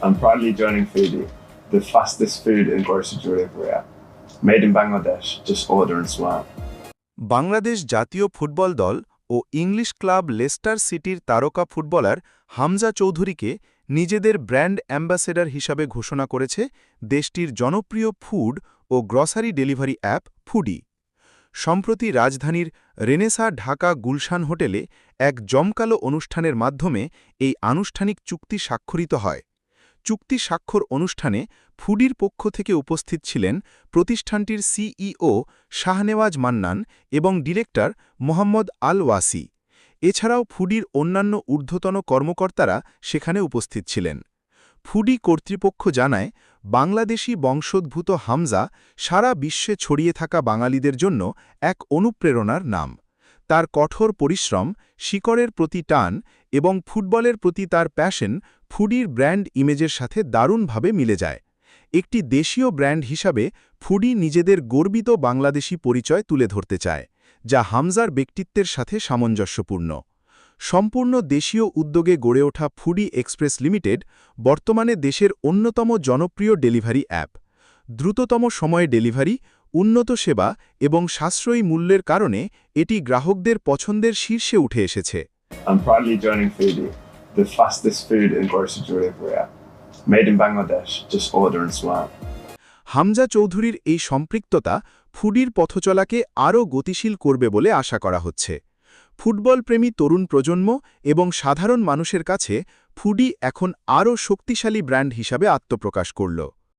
I'm proudly joining Foodie, the fastest food and grocery delivery app. Made in Bangladesh, just order and smile. Bangladesh জাতীয় football দল ও English club Leicester সিটির তারকা footballer Hamza চৌধুরীকে নিজেদের brand ambassador হিসাবে ঘোষণা করেছে দেশটির জনপ্রিয় ফুড ও গ্রসারি ডেলিভারি অ্যাপ ফুডি। সম্প্রতি রাজধানীর রেনেসা ঢাকা গুলশান হোটেলে এক জমকালো অনুষ্ঠানের মাধ্যমে এই আনুষ্ঠানিক চুক্তি স্বাক্ষরিত হয়। চুক্তি স্বাক্ষর অনুষ্ঠানে ফুডির পক্ষ থেকে উপস্থিত ছিলেন প্রতিষ্ঠানটির সিইও শাহনেওয়াজ মান্নান এবং ডিরেক্টর মোহাম্মদ আল ওয়াসি। এছাড়াও ফুডির অন্যান্য ঊর্ধ্বতন কর্মকর্তারা সেখানে উপস্থিত ছিলেন। ফুডি কর্তৃপক্ষ জানায়, বাংলাদেশি বংশোদ্ভূত হামজা সারা বিশ্বে ছড়িয়ে থাকা বাঙালিদের জন্য এক অনুপ্রেরণার নাম। তার কঠোর পরিশ্রম, শিকড়ের প্রতি টান এবং ফুটবলের প্রতি তার প্যাশন ফুডির ব্র্যান্ড ইমেজের সাথে দারুণভাবে মিলে যায়। একটি দেশীয় ব্র্যান্ড হিসাবে ফুডি নিজেদের গর্বিত বাংলাদেশি পরিচয় তুলে ধরতে চায়, যা হামজার ব্যক্তিত্বের সাথে সামঞ্জস্যপূর্ণ। সম্পূর্ণ দেশীয় উদ্যোগে গড়ে ওঠা ফুডি এক্সপ্রেস লিমিটেড বর্তমানে দেশের অন্যতম জনপ্রিয় ডেলিভারি অ্যাপ। দ্রুততম সময়ে ডেলিভারি, উন্নত সেবা এবং সাশ্রয়ী মূল্যের কারণে এটি গ্রাহকদের পছন্দের শীর্ষে উঠে এসেছে। I'm proudly joining Foodie, the fastest food and grocery delivery app. Made in Bangladesh, just order and smile. Hamza চৌধুরীর এই সম্পৃক্ততা ফুডির পথচলাকে আরও গতিশীল করবে বলে আশা করা হচ্ছে। ফুটবলপ্রেমী তরুণ প্রজন্ম এবং সাধারণ মানুষের কাছে ফুডি এখন আরও শক্তিশালী ব্র্যান্ড হিসাবে আত্মপ্রকাশ করল।